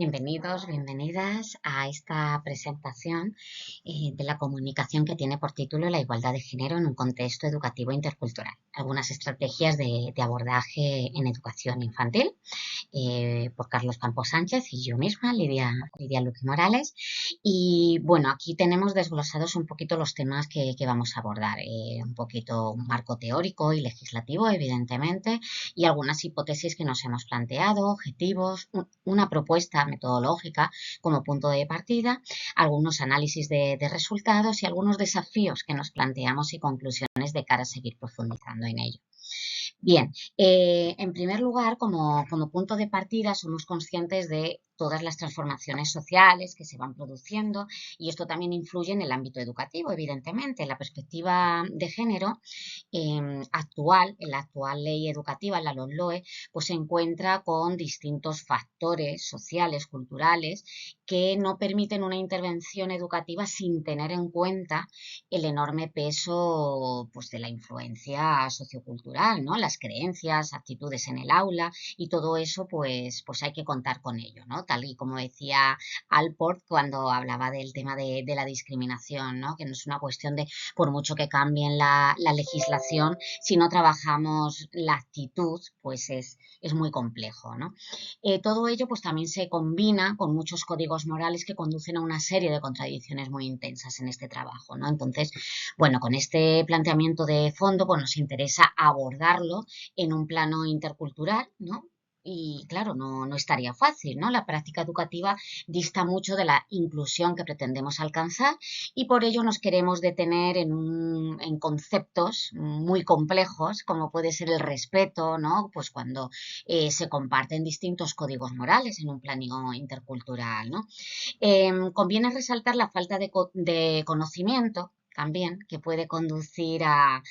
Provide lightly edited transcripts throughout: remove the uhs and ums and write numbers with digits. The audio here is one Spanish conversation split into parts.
Bienvenidos, bienvenidas a esta presentación de la comunicación que tiene por título La igualdad de género en un contexto educativo intercultural. Algunas estrategias de abordaje en educación infantil por Carlos Campos Sánchez y yo misma, Lidia Luque Morales. Y bueno, aquí tenemos desglosados un poquito los temas que vamos a abordar. Un poquito un marco teórico y legislativo, evidentemente, y algunas hipótesis que nos hemos planteado, objetivos, una propuesta metodológica como punto de partida, algunos análisis de resultados y algunos desafíos que nos planteamos y conclusiones de cara a seguir profundizando en ello. Bien, en primer lugar, como punto de partida, somos conscientes de todas las transformaciones sociales que se van produciendo y esto también influye en el ámbito educativo, evidentemente. La perspectiva de género actual, en la actual ley educativa, la LOMLOE, pues se encuentra con distintos factores sociales, culturales, que no permiten una intervención educativa sin tener en cuenta el enorme peso pues, de la influencia sociocultural, ¿no? Las creencias, actitudes en el aula y todo eso pues hay que contar con ello, ¿no? Tal y como decía Alport cuando hablaba del tema de la discriminación, ¿no? Que no es una cuestión de, por mucho que cambien la legislación, si no trabajamos la actitud, pues es muy complejo, ¿no? Todo ello pues también se combina con muchos códigos morales que conducen a una serie de contradicciones muy intensas en este trabajo, ¿no? Entonces, bueno, con este planteamiento de fondo pues nos interesa abordarlo en un plano intercultural, ¿no? Y claro, no estaría fácil, ¿no? La práctica educativa dista mucho de la inclusión que pretendemos alcanzar y por ello nos queremos detener en conceptos muy complejos, como puede ser el respeto, ¿no? Pues cuando se comparten distintos códigos morales en un plano intercultural, ¿no? Conviene resaltar la falta de conocimiento también, que puede conducir a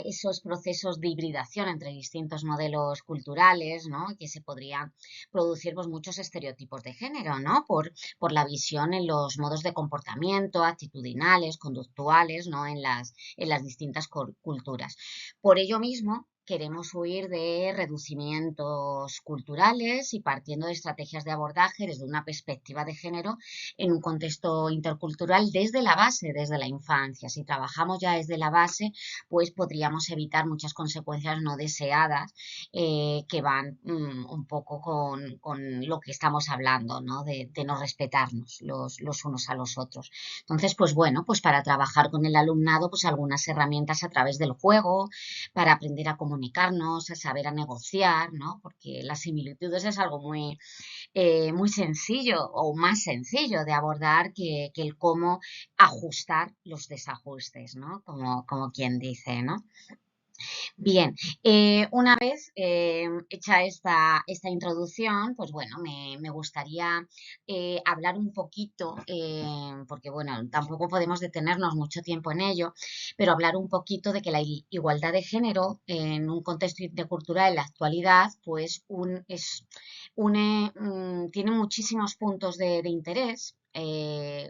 esos procesos de hibridación entre distintos modelos culturales, ¿no? Que se podrían producir pues, muchos estereotipos de género, ¿no? Por la visión en los modos de comportamiento, actitudinales, conductuales, ¿no? En las distintas culturas. Por ello mismo, queremos huir de reducimientos culturales y partiendo de estrategias de abordaje desde una perspectiva de género en un contexto intercultural desde la base, desde la infancia. Si trabajamos ya desde la base, pues podríamos evitar muchas consecuencias no deseadas que van un poco con lo que estamos hablando, ¿no? De no respetarnos los unos a los otros. Entonces, pues bueno, pues para trabajar con el alumnado, pues algunas herramientas a través del juego, para aprender a comunicarnos, a saber a negociar, ¿no? Porque las similitudes es algo muy sencillo o más sencillo de abordar que el cómo ajustar los desajustes, ¿no? Como quien dice, ¿no? Bien, una vez hecha esta introducción, pues bueno, me gustaría hablar un poquito, porque bueno, tampoco podemos detenernos mucho tiempo en ello, pero hablar un poquito de que la igualdad de género en un contexto intercultural en la actualidad, pues tiene muchísimos puntos de interés.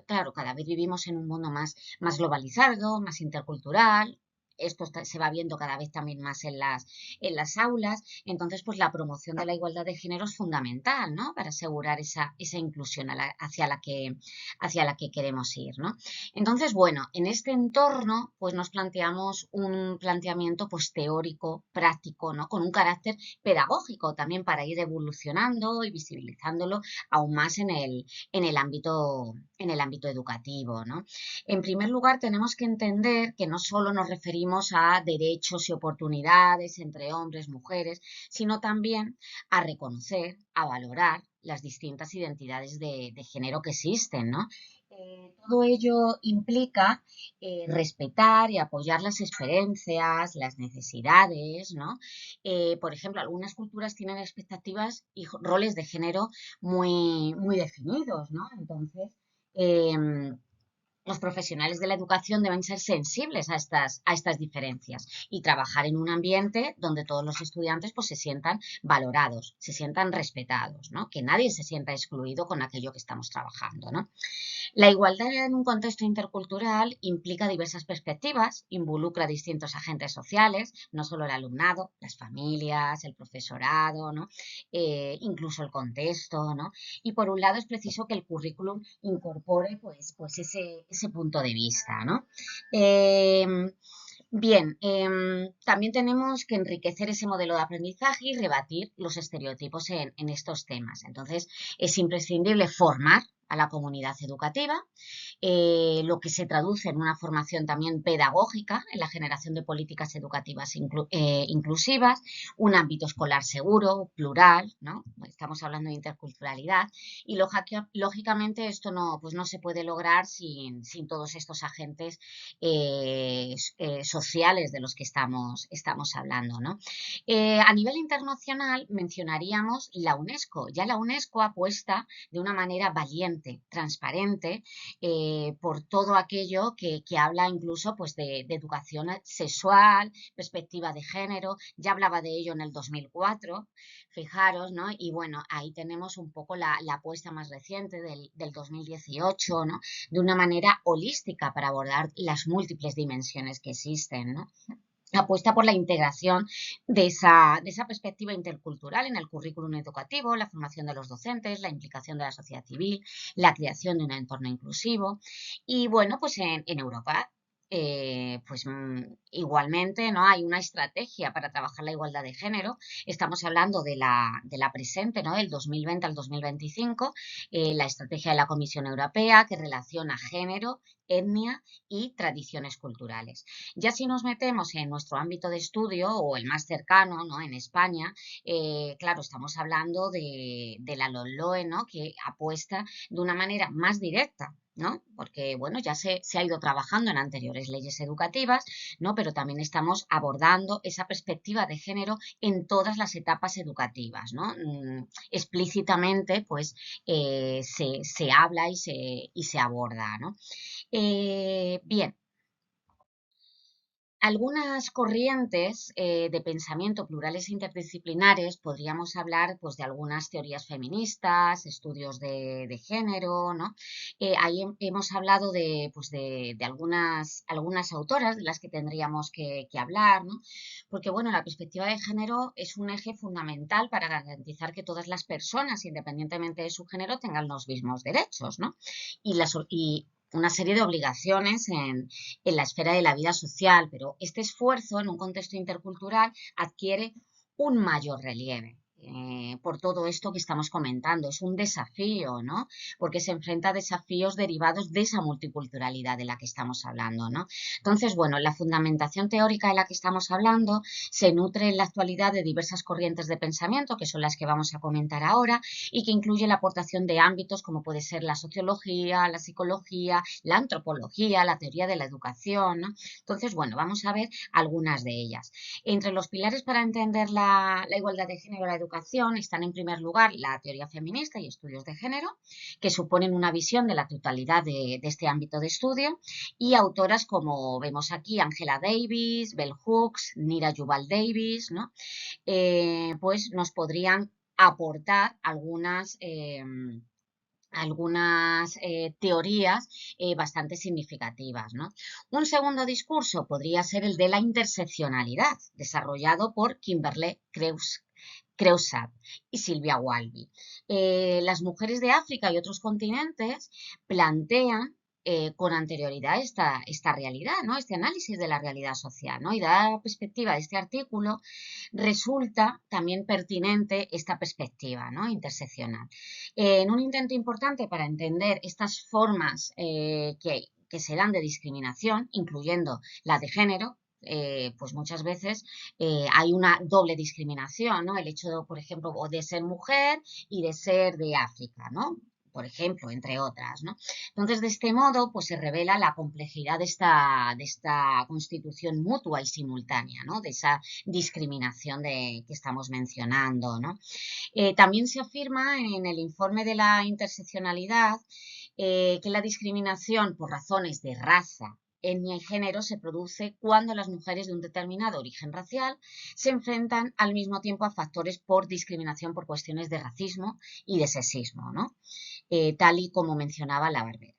Claro, cada vez vivimos en un mundo más globalizado, más intercultural. Esto se va viendo cada vez también más en las aulas. Entonces, pues la promoción de la igualdad de género es fundamental, ¿no? Para asegurar esa inclusión hacia la que queremos ir, ¿no? Entonces, bueno, en este entorno, pues nos planteamos un planteamiento pues teórico, práctico, ¿no? Con un carácter pedagógico también para ir evolucionando y visibilizándolo aún más en el ámbito educativo, ¿no? En primer lugar, tenemos que entender que no solo nos referimos a derechos y oportunidades entre hombres y mujeres, sino también a reconocer, a valorar las distintas identidades de género que existen, ¿no? Todo ello implica respetar y apoyar las experiencias, las necesidades, ¿no? Por ejemplo, algunas culturas tienen expectativas y roles de género muy definidos, ¿no? Entonces, em, Los profesionales de la educación deben ser sensibles a estas diferencias y trabajar en un ambiente donde todos los estudiantes pues, se sientan valorados, se sientan respetados, ¿no? Que nadie se sienta excluido con aquello que estamos trabajando, ¿no? La igualdad en un contexto intercultural implica diversas perspectivas, involucra a distintos agentes sociales, no solo el alumnado, las familias, el profesorado, ¿no? Incluso el contexto, ¿no? Y por un lado es preciso que el currículum incorpore pues ese punto de vista, ¿no? Eh, Bien, también tenemos que enriquecer ese modelo de aprendizaje y rebatir los estereotipos en estos temas. Entonces, es imprescindible formar a la comunidad educativa, lo que se traduce en una formación también pedagógica, en la generación de políticas educativas inclusivas, un ámbito escolar seguro, plural, ¿no? Estamos hablando de interculturalidad, y lógicamente esto no, pues no se puede lograr sin todos estos agentes sociales de los que estamos hablando, ¿no? A nivel internacional mencionaríamos la UNESCO. Ya la UNESCO apuesta de una manera valiente, transparente, por todo aquello que habla incluso pues, de educación sexual, perspectiva de género. Ya hablaba de ello en el 2004, fijaros, ¿no? Y bueno, ahí tenemos un poco la apuesta más reciente del 2018, ¿no? De una manera holística para abordar las múltiples dimensiones que existen, ¿no? Apuesta por la integración de esa perspectiva intercultural en el currículum educativo, la formación de los docentes, la implicación de la sociedad civil, la creación de un entorno inclusivo. Y bueno, pues en Europa, igualmente, ¿no? Hay una estrategia para trabajar la igualdad de género. Estamos hablando de la presente, ¿no? Del 2020 al 2025, la estrategia de la Comisión Europea que relaciona género, etnia y tradiciones culturales. Ya si nos metemos en nuestro ámbito de estudio o el más cercano, ¿no? En España, claro, estamos hablando de la LOMLOE, ¿no? Que apuesta de una manera más directa, ¿no? Porque, bueno, ya se ha ido trabajando en anteriores leyes educativas, ¿no? Pero también estamos abordando esa perspectiva de género en todas las etapas educativas, ¿no? Explícitamente, pues, se habla y se aborda, ¿no? Bien, algunas corrientes de pensamiento plurales e interdisciplinares, podríamos hablar pues, de algunas teorías feministas, estudios de género, ¿no? Ahí hemos hablado de algunas autoras de las que tendríamos que hablar, ¿no? Porque bueno, la perspectiva de género es un eje fundamental para garantizar que todas las personas, independientemente de su género, tengan los mismos derechos, ¿no? Y una serie de obligaciones en la esfera de la vida social, pero este esfuerzo en un contexto intercultural adquiere un mayor relieve. Por todo esto que estamos comentando. Es un desafío, ¿no? Porque se enfrenta a desafíos derivados de esa multiculturalidad de la que estamos hablando, ¿no? Entonces, bueno, la fundamentación teórica de la que estamos hablando se nutre en la actualidad de diversas corrientes de pensamiento, que son las que vamos a comentar ahora, y que incluye la aportación de ámbitos como puede ser la sociología, la psicología, la antropología, la teoría de la educación, ¿no? Entonces, bueno, vamos a ver algunas de ellas. Entre los pilares para entender la igualdad de género en la educación están, en primer lugar, la teoría feminista y estudios de género, que suponen una visión de la totalidad de este ámbito de estudio, y autoras como vemos aquí, Angela Davis, Bell Hooks, Nira Yuval Davis, ¿no? Pues nos podrían aportar algunas teorías bastante significativas, ¿no? Un segundo discurso podría ser el de la interseccionalidad, desarrollado por Kimberlé Creuset y Silvia Walby. Las mujeres de África y otros continentes plantean con anterioridad esta realidad, ¿no? Este análisis de la realidad social, ¿no? Y da la perspectiva de este artículo, resulta también pertinente esta perspectiva, ¿no? Interseccional. En un intento importante para entender estas formas que se dan de discriminación, incluyendo la de género, pues muchas veces hay una doble discriminación, ¿no? El hecho, por ejemplo, de ser mujer y de ser de África, ¿no? Por ejemplo, entre otras, ¿no? Entonces, de este modo, pues se revela la complejidad de esta constitución mutua y simultánea, ¿no? De esa discriminación que estamos mencionando, ¿no? También se afirma en el informe de la interseccionalidad que la discriminación por razones de raza, etnia y género se produce cuando las mujeres de un determinado origen racial se enfrentan al mismo tiempo a factores por discriminación por cuestiones de racismo y de sexismo, ¿no? Tal y como mencionaba la Barbera.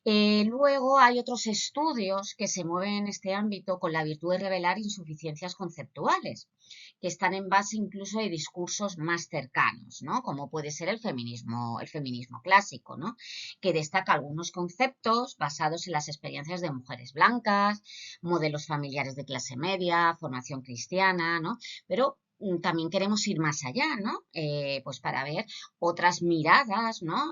Luego hay otros estudios que se mueven en este ámbito con la virtud de revelar insuficiencias conceptuales, que están en base incluso de discursos más cercanos, ¿no? Como puede ser el feminismo clásico, ¿no? Que destaca algunos conceptos basados en las experiencias de mujeres blancas, modelos familiares de clase media, formación cristiana, ¿no? Pero también queremos ir más allá, ¿no? Pues para ver otras miradas, ¿no?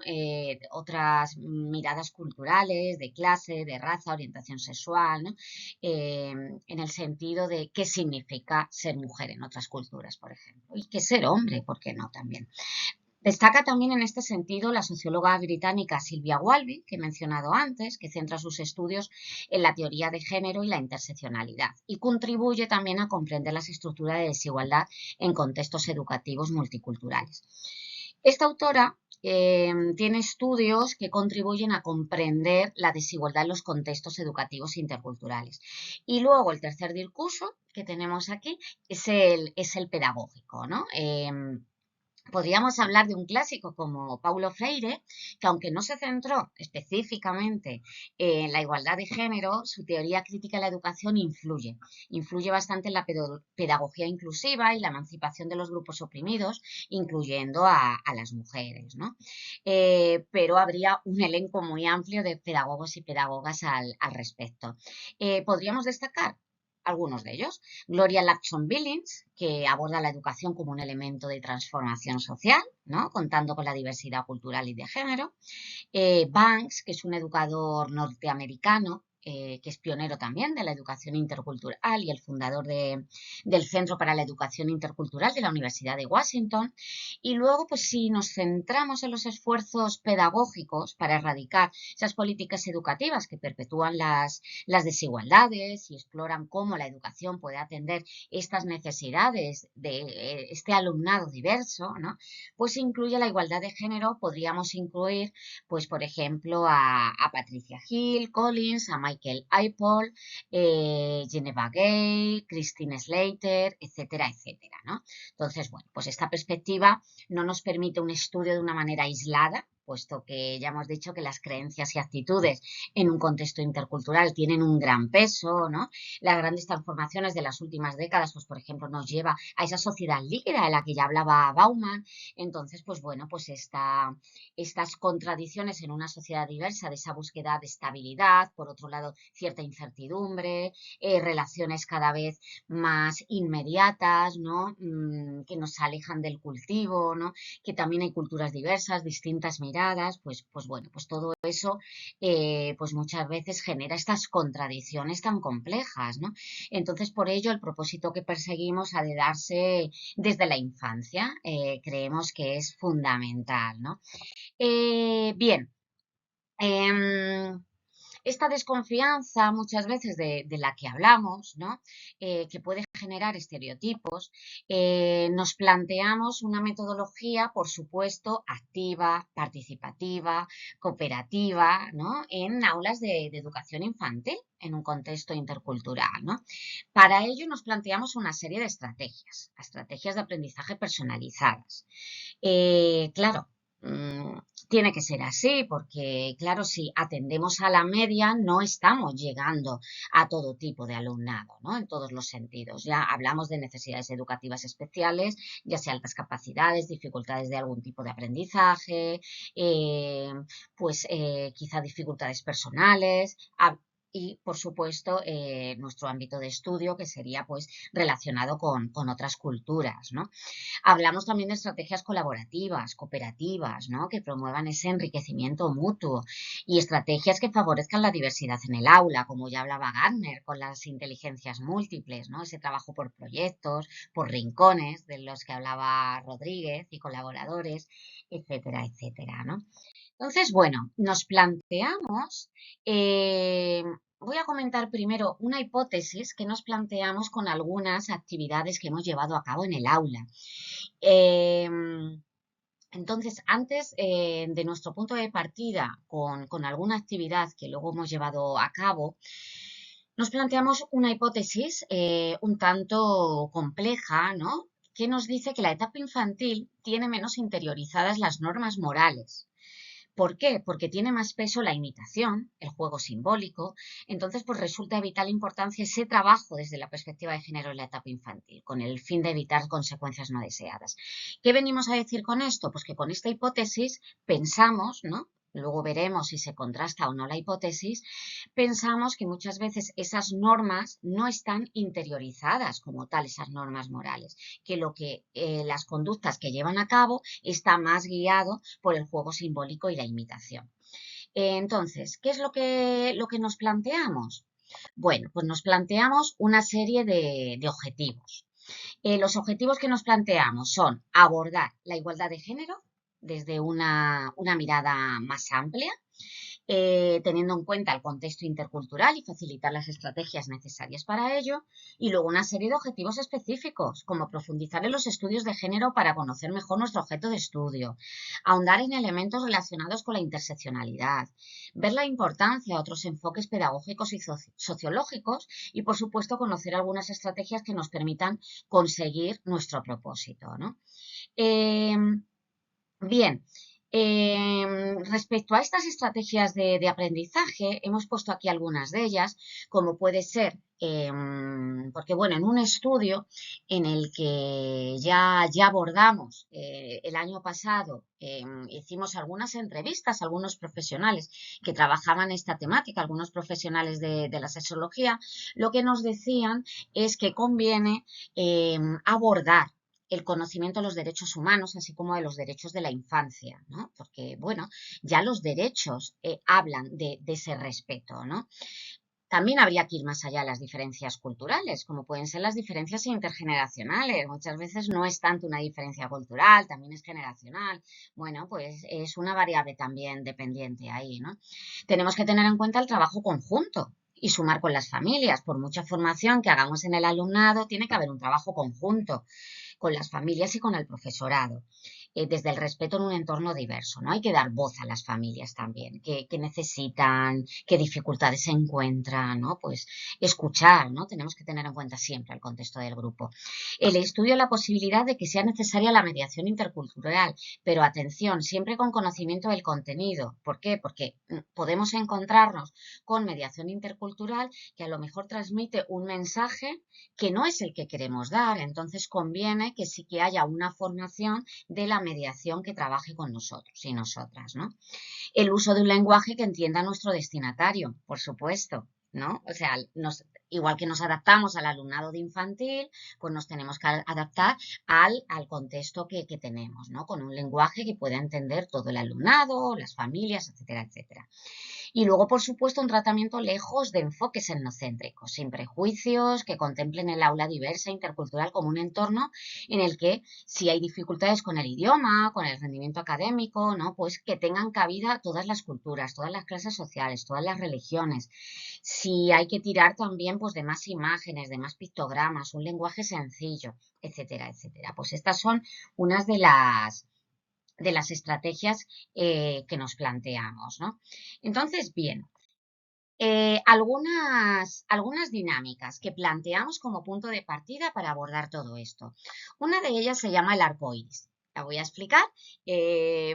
Otras miradas culturales, de clase, de raza, orientación sexual, ¿no? En el sentido de qué significa ser mujer en otras culturas, por ejemplo, y qué ser hombre, ¿por qué no también? Destaca también en este sentido la socióloga británica Sylvia Walby, que he mencionado antes, que centra sus estudios en la teoría de género y la interseccionalidad y contribuye también a comprender las estructuras de desigualdad en contextos educativos multiculturales. Esta autora tiene estudios que contribuyen a comprender la desigualdad en los contextos educativos interculturales. Y luego el tercer discurso que tenemos aquí es el pedagógico, ¿no? Podríamos hablar de un clásico como Paulo Freire, que aunque no se centró específicamente en la igualdad de género, su teoría crítica de la educación influye bastante en la pedagogía inclusiva y la emancipación de los grupos oprimidos, incluyendo a las mujeres, ¿no? Pero habría un elenco muy amplio de pedagogos y pedagogas al respecto. Podríamos destacar algunos de ellos. Gloria Ladson-Billings, que aborda la educación como un elemento de transformación social, ¿no? Contando con la diversidad cultural y de género. Banks, que es un educador norteamericano, que es pionero también de la educación intercultural y el fundador del Centro para la Educación Intercultural de la Universidad de Washington. Y luego, pues si nos centramos en los esfuerzos pedagógicos para erradicar esas políticas educativas que perpetúan las desigualdades y exploran cómo la educación puede atender estas necesidades de este alumnado diverso, ¿no? Pues incluye la igualdad de género, podríamos incluir, pues por ejemplo, a Patricia Hill Collins, a Michael Apple, Geneva Gay, Christine Slater, etcétera, etcétera, ¿no? Entonces, bueno, pues esta perspectiva no nos permite un estudio de una manera aislada, puesto que ya hemos dicho que las creencias y actitudes en un contexto intercultural tienen un gran peso, ¿no? Las grandes transformaciones de las últimas décadas, pues por ejemplo, nos lleva a esa sociedad líquida de la que ya hablaba Bauman. Entonces, pues bueno, pues estas contradicciones en una sociedad diversa, de esa búsqueda de estabilidad, por otro lado, cierta incertidumbre, relaciones cada vez más inmediatas, ¿no? Que nos alejan del cultivo, ¿no? Que también hay culturas diversas, distintas miradas, pues bueno, pues todo eso pues muchas veces genera estas contradicciones tan complejas, ¿no? Entonces, por ello, el propósito que perseguimos ha de darse desde la infancia, creemos que es fundamental, ¿no? Bien, em, esta desconfianza muchas veces de la que hablamos, ¿no? Que puede generar estereotipos, nos planteamos una metodología, por supuesto, activa, participativa, cooperativa, ¿no? En aulas de educación infantil, en un contexto intercultural, ¿no? Para ello nos planteamos una serie de estrategias de aprendizaje personalizadas. Claro, tiene que ser así, porque claro, si atendemos a la media, no estamos llegando a todo tipo de alumnado, ¿no? En todos los sentidos. Ya hablamos de necesidades educativas especiales, ya sea altas capacidades, dificultades de algún tipo de aprendizaje, quizá dificultades personales. Y, por supuesto, nuestro ámbito de estudio, que sería pues relacionado con otras culturas, ¿no? Hablamos también de estrategias colaborativas, cooperativas, ¿no? Que promuevan ese enriquecimiento mutuo y estrategias que favorezcan la diversidad en el aula, como ya hablaba Gardner con las inteligencias múltiples, ¿no? Ese trabajo por proyectos, por rincones, de los que hablaba Rodríguez y colaboradores, etcétera, etcétera, ¿no? Entonces, bueno, nos planteamos, voy a comentar primero una hipótesis que nos planteamos con algunas actividades que hemos llevado a cabo en el aula. Entonces, antes de nuestro punto de partida con alguna actividad que luego hemos llevado a cabo, nos planteamos una hipótesis un tanto compleja, ¿no? Que nos dice que la etapa infantil tiene menos interiorizadas las normas morales. ¿Por qué? Porque tiene más peso la imitación, el juego simbólico. Entonces, pues resulta de vital importancia ese trabajo desde la perspectiva de género en la etapa infantil, con el fin de evitar consecuencias no deseadas. ¿Qué venimos a decir con esto? Pues que con esta hipótesis pensamos, ¿no? Luego veremos si se contrasta o no la hipótesis, pensamos que muchas veces esas normas no están interiorizadas como tal, esas normas morales, que lo que las conductas que llevan a cabo está más guiado por el juego simbólico y la imitación. Entonces, ¿qué es lo que nos planteamos? Bueno, pues nos planteamos una serie de objetivos. Los objetivos que nos planteamos son abordar la igualdad de género desde una mirada más amplia, teniendo en cuenta el contexto intercultural y facilitar las estrategias necesarias para ello, y luego una serie de objetivos específicos, como profundizar en los estudios de género para conocer mejor nuestro objeto de estudio, ahondar en elementos relacionados con la interseccionalidad, ver la importancia de otros enfoques pedagógicos y sociológicos y, por supuesto, conocer algunas estrategias que nos permitan conseguir nuestro propósito, ¿no? Eh, Bien, respecto a estas estrategias de aprendizaje, hemos puesto aquí algunas de ellas, como puede ser, porque bueno, en un estudio en el que ya abordamos el año pasado, hicimos algunas entrevistas a algunos profesionales que trabajaban esta temática, algunos profesionales de la sexología, lo que nos decían es que conviene abordar el conocimiento de los derechos humanos, así como de los derechos de la infancia, ¿no? Porque, bueno, ya los derechos hablan de ese respeto, ¿no? También habría que ir más allá de las diferencias culturales, como pueden ser las diferencias intergeneracionales. Muchas veces no es tanto una diferencia cultural, también es generacional. Bueno, pues es una variable también dependiente ahí, ¿no? Tenemos que tener en cuenta el trabajo conjunto y sumar con las familias. Por mucha formación que hagamos en el alumnado, tiene que haber un trabajo conjunto con las familias y con el profesorado, desde el respeto en un entorno diverso, ¿no? Hay que dar voz a las familias también, qué necesitan, qué dificultades se encuentran, ¿no? Pues escuchar, ¿no? Tenemos que tener en cuenta siempre el contexto del grupo. El estudio la posibilidad de que sea necesaria la mediación intercultural, pero atención, siempre con conocimiento del contenido. ¿Por qué? Porque podemos encontrarnos con mediación intercultural que a lo mejor transmite un mensaje que no es el que queremos dar, entonces conviene que sí que haya una formación de la mediación que trabaje con nosotros y nosotras, ¿no? El uso de un lenguaje que entienda a nuestro destinatario, por supuesto, ¿no? O sea, igual que nos adaptamos al alumnado de infantil, pues nos tenemos que adaptar al contexto que tenemos, ¿no? Con un lenguaje que pueda entender todo el alumnado, las familias, etcétera, etcétera. Y luego, por supuesto, un tratamiento lejos de enfoques etnocéntricos, sin prejuicios, que contemplen el aula diversa e intercultural como un entorno en el que, si hay dificultades con el idioma, con el rendimiento académico, ¿no? Pues que tengan cabida todas las culturas, todas las clases sociales, todas las religiones. Si hay que tirar también pues, de más imágenes, de más pictogramas, un lenguaje sencillo, etcétera, etcétera. Pues estas son unas de las estrategias que nos planteamos, ¿no? Entonces, bien, algunas dinámicas que planteamos como punto de partida para abordar todo esto. Una de ellas se llama el arco iris. La voy a explicar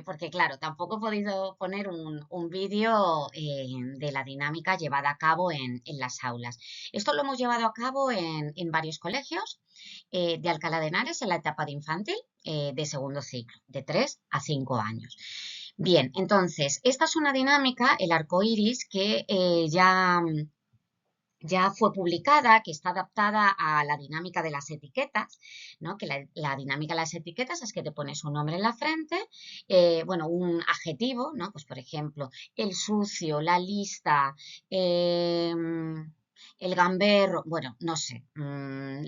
porque, claro, tampoco he podido poner un vídeo de la dinámica llevada a cabo en las aulas. Esto lo hemos llevado a cabo en varios colegios de Alcalá de Henares en la etapa de infantil de segundo ciclo, de 3 a 5 años. Bien, entonces, esta es una dinámica, el arco iris, que ya fue publicada, que está adaptada a la dinámica de las etiquetas, ¿no? Que la dinámica de las etiquetas es que te pones un nombre en la frente, bueno, un adjetivo, ¿no? Pues, por ejemplo, el sucio, la lista, el gamberro, bueno, no sé, no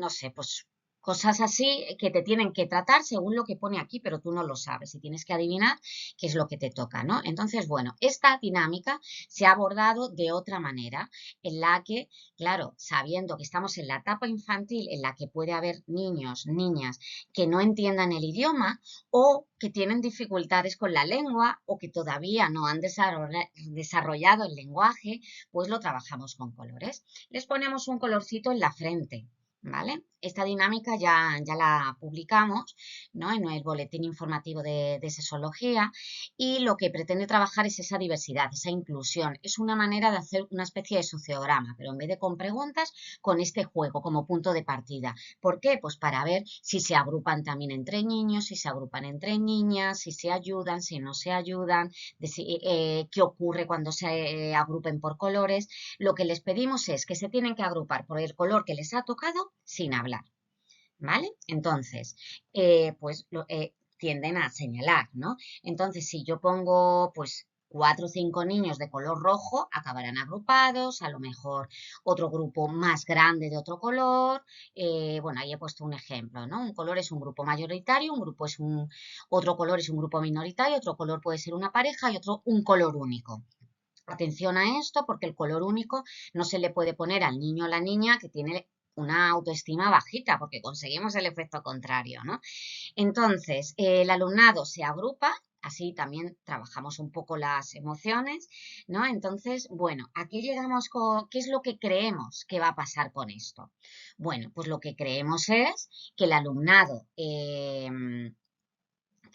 sé, pues Cosas así que te tienen que tratar según lo que pone aquí, pero tú no lo sabes y tienes que adivinar qué es lo que te toca, ¿no? Entonces, bueno, esta dinámica se ha abordado de otra manera, en la que, claro, sabiendo que estamos en la etapa infantil en la que puede haber niños, niñas que no entiendan el idioma o que tienen dificultades con la lengua o que todavía no han desarrollado el lenguaje, pues lo trabajamos con colores. Les ponemos un colorcito en la frente, ¿vale? Esta dinámica ya la publicamos, ¿no?, en el boletín informativo de sexología, y lo que pretende trabajar es esa diversidad, esa inclusión. Es una manera de hacer una especie de sociograma, pero en vez de con preguntas, con este juego como punto de partida. ¿Por qué? Pues para ver si se agrupan también entre niños, si se agrupan entre niñas, si se ayudan, si no se ayudan, qué ocurre cuando se agrupen por colores. Lo que les pedimos es que se tienen que agrupar por el color que les ha tocado sin hablar, ¿vale? Entonces, tienden a señalar, ¿no? Entonces, si yo pongo, pues, 4 o 5 niños de color rojo, acabarán agrupados, a lo mejor otro grupo más grande de otro color, bueno, ahí he puesto un ejemplo, ¿no? Un color es un grupo mayoritario, otro color es un grupo minoritario, otro color puede ser una pareja y otro un color único. Atención a esto, porque el color único no se le puede poner al niño o la niña que tiene una autoestima bajita, porque conseguimos el efecto contrario, ¿no? Entonces, el alumnado se agrupa, así también trabajamos un poco las emociones, ¿no? Entonces, bueno, aquí llegamos con, ¿qué es lo que creemos que va a pasar con esto? Bueno, pues lo que creemos es que el alumnado que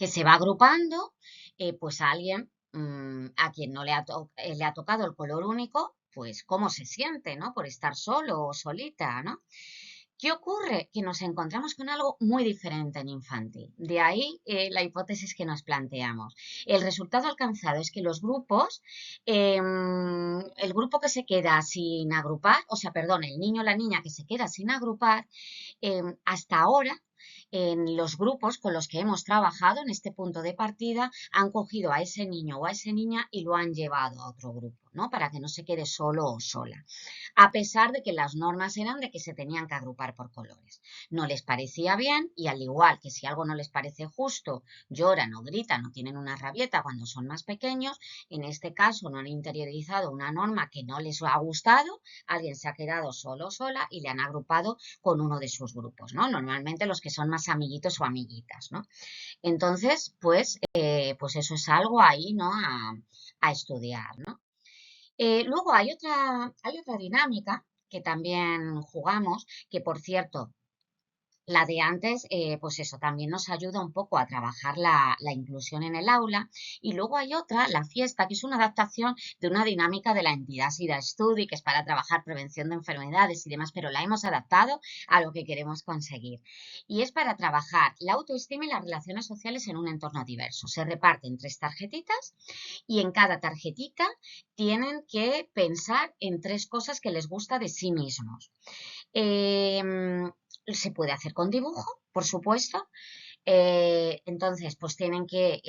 se va agrupando, pues a alguien a quien no le ha tocado el color único, pues cómo se siente, ¿no? Por estar solo o solita, ¿no? ¿Qué ocurre? Que nos encontramos con algo muy diferente en infantil. De ahí la hipótesis que nos planteamos. El resultado alcanzado es que los grupos, el grupo que se queda sin agrupar, o sea, perdón, el niño o la niña que se queda sin agrupar, hasta ahora, en los grupos con los que hemos trabajado en este punto de partida, han cogido a ese niño o a esa niña y lo han llevado a otro grupo, ¿no? Para que no se quede solo o sola, a pesar de que las normas eran de que se tenían que agrupar por colores. No les parecía bien, y al igual que si algo no les parece justo, lloran o gritan o tienen una rabieta cuando son más pequeños, en este caso no han interiorizado una norma que no les ha gustado, alguien se ha quedado solo o sola y le han agrupado con uno de sus grupos, ¿no? Normalmente los que son más amiguitos o amiguitas, ¿no? Entonces, pues eso es algo ahí, ¿no?, a estudiar, ¿no? Luego hay otra dinámica que también jugamos, que por cierto, la de antes, pues eso, también nos ayuda un poco a trabajar la inclusión en el aula. Y luego hay otra, la fiesta, que es una adaptación de una dinámica de la entidad SIDA Study, que es para trabajar prevención de enfermedades y demás, pero la hemos adaptado a lo que queremos conseguir. Y es para trabajar la autoestima y las relaciones sociales en un entorno diverso. Se reparten 3 tarjetitas y en cada tarjetita tienen que pensar en 3 cosas que les gusta de sí mismos. Se puede hacer con dibujo, por supuesto. Entonces, pues tienen que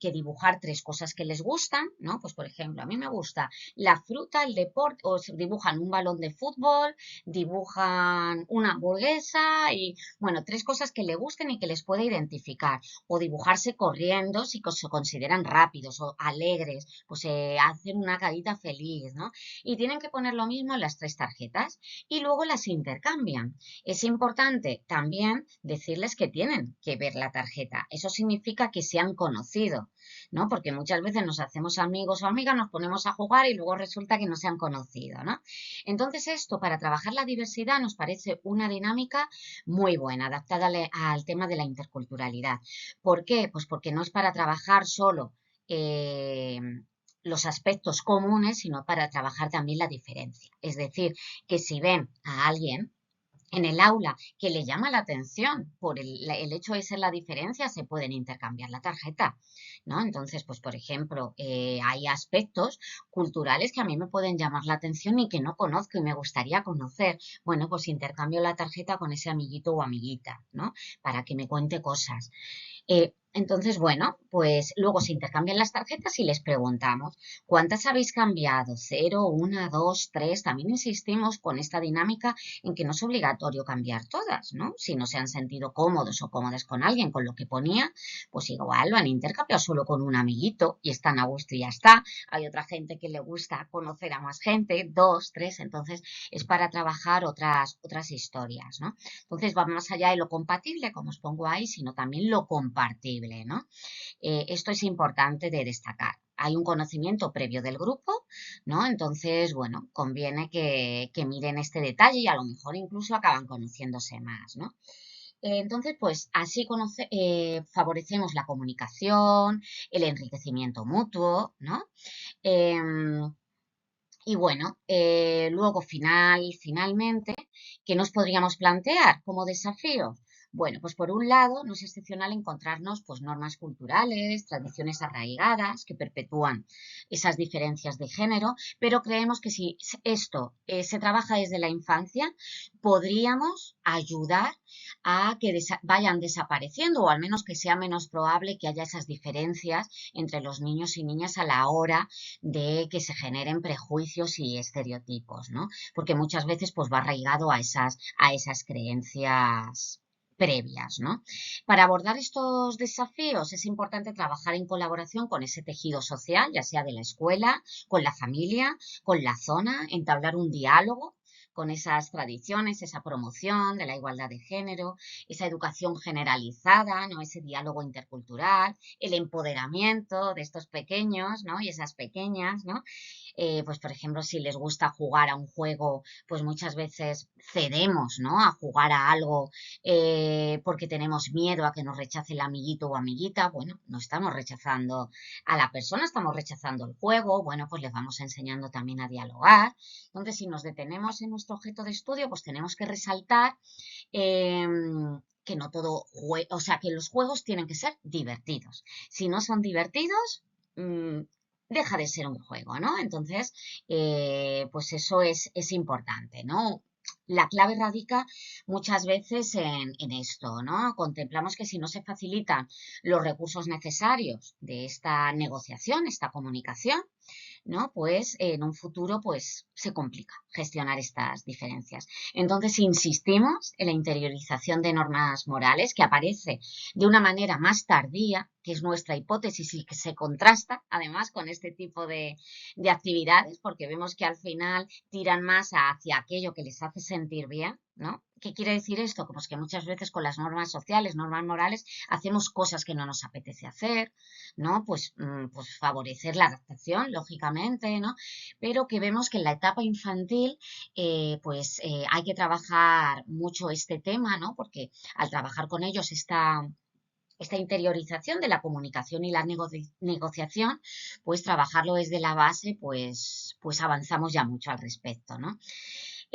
dibujar 3 cosas que les gustan, ¿no? Pues, por ejemplo, a mí me gusta la fruta, el deporte, o dibujan un balón de fútbol, dibujan una hamburguesa y, bueno, 3 cosas que le gusten y que les pueda identificar. O dibujarse corriendo si se consideran rápidos o alegres, pues hacen una carita feliz, ¿no? Y tienen que poner lo mismo en las 3 tarjetas y luego las intercambian. Es importante también decirles que tienen que ver la tarjeta. Eso significa que se han conocido, ¿no? Porque muchas veces nos hacemos amigos o amigas, nos ponemos a jugar y luego resulta que no se han conocido, ¿no? Entonces esto, para trabajar la diversidad, nos parece una dinámica muy buena, adaptada al tema de la interculturalidad. ¿Por qué? Pues porque no es para trabajar solo los aspectos comunes, sino para trabajar también la diferencia. Es decir, que si ven a alguien en el aula que le llama la atención por el hecho de ser la diferencia, se pueden intercambiar la tarjeta, ¿no? Entonces, pues por ejemplo, hay aspectos culturales que a mí me pueden llamar la atención y que no conozco y me gustaría conocer. Bueno, pues intercambio la tarjeta con ese amiguito o amiguita, ¿no? Para que me cuente cosas. Entonces, bueno, pues luego se intercambian las tarjetas y les preguntamos, ¿cuántas habéis cambiado? ¿Cero, una, dos, tres? También insistimos con esta dinámica en que no es obligatorio cambiar todas, ¿no? Si no se han sentido cómodos o cómodas con alguien con lo que ponía, pues igual lo han intercambiado solo con un amiguito y están a gusto y ya está. Hay otra gente que le gusta conocer a más gente, dos, tres, entonces es para trabajar otras historias, ¿no? Entonces va más allá de lo compatible, como os pongo ahí, sino también lo compartible, ¿no? Esto es importante de destacar. Hay un conocimiento previo del grupo, ¿no? Entonces, bueno, conviene que miren este detalle y a lo mejor incluso acaban conociéndose más, ¿no? Entonces, pues así favorecemos la comunicación, el enriquecimiento mutuo, ¿no? Em, y bueno, luego finalmente, ¿qué nos podríamos plantear como desafío? Bueno, pues por un lado, no es excepcional encontrarnos pues normas culturales, tradiciones arraigadas que perpetúan esas diferencias de género, pero creemos que si esto se trabaja desde la infancia, podríamos ayudar a que vayan desapareciendo o al menos que sea menos probable que haya esas diferencias entre los niños y niñas a la hora de que se generen prejuicios y estereotipos, ¿no? Porque muchas veces pues va arraigado a esas creencias previas, ¿no? Para abordar estos desafíos es importante trabajar en colaboración con ese tejido social, ya sea de la escuela, con la familia, con la zona, entablar un diálogo con esas tradiciones, esa promoción de la igualdad de género, esa educación generalizada, ¿no? Ese diálogo intercultural, el empoderamiento de estos pequeños, ¿no? Y esas pequeñas, ¿no? Pues por ejemplo, si les gusta jugar a un juego, pues muchas veces cedemos, ¿no? A jugar a algo porque tenemos miedo a que nos rechace el amiguito o amiguita. Bueno, no estamos rechazando a la persona, estamos rechazando el juego. Bueno, pues les vamos enseñando también a dialogar. Entonces, si nos detenemos en nuestro objeto de estudio, pues tenemos que resaltar que no todo, o sea, que los juegos tienen que ser divertidos. Si no son divertidos, deja de ser un juego, ¿no? Entonces, pues eso es importante, ¿no? La clave radica muchas veces en esto, ¿no? Contemplamos que si no se facilitan los recursos necesarios de esta negociación, esta comunicación, ¿no? Pues en un futuro pues se complica gestionar estas diferencias. Entonces insistimos en la interiorización de normas morales que aparece de una manera más tardía, que es nuestra hipótesis y que se contrasta además con este tipo de actividades porque vemos que al final tiran más hacia aquello que les hace sentir bien, ¿no? ¿Qué quiere decir esto? Pues que muchas veces con las normas sociales, normas morales, hacemos cosas que no nos apetece hacer, ¿no? Pues favorecer la adaptación, lógicamente, ¿no? Pero que vemos que en la etapa infantil, hay que trabajar mucho este tema, ¿no? Porque al trabajar con ellos esta interiorización de la comunicación y la negociación, pues trabajarlo desde la base, pues avanzamos ya mucho al respecto, ¿no?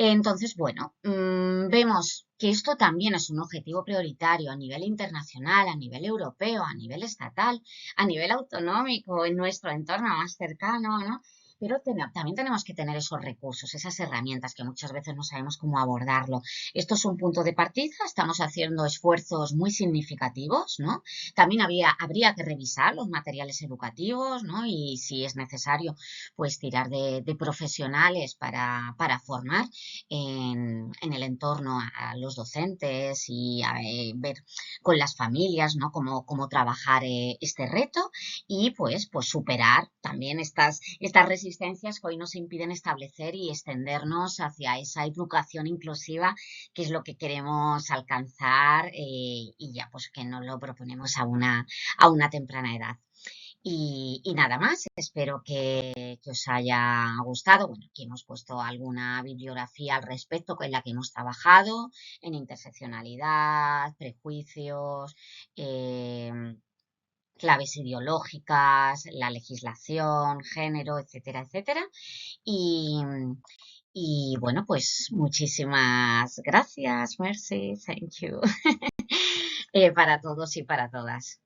Entonces, bueno, vemos que esto también es un objetivo prioritario a nivel internacional, a nivel europeo, a nivel estatal, a nivel autonómico, en nuestro entorno más cercano, ¿no? Pero también tenemos que tener esos recursos, esas herramientas que muchas veces no sabemos cómo abordarlo. Esto es un punto de partida, estamos haciendo esfuerzos muy significativos, ¿no? También habría que revisar los materiales educativos, ¿no? Y si es necesario, pues tirar de profesionales para formar en el entorno a los docentes y ver con las familias, ¿no? Cómo trabajar este reto y pues superar también estas resistencias que hoy nos impiden establecer y extendernos hacia esa educación inclusiva que es lo que queremos alcanzar y ya pues que nos lo proponemos a una temprana edad. Y nada más, espero que os haya gustado. Bueno, aquí hemos puesto alguna bibliografía al respecto en la que hemos trabajado en interseccionalidad, prejuicios, claves ideológicas, la legislación, género, etcétera, etcétera. Y, y bueno, pues muchísimas gracias, Mercy, thank you, para todos y para todas.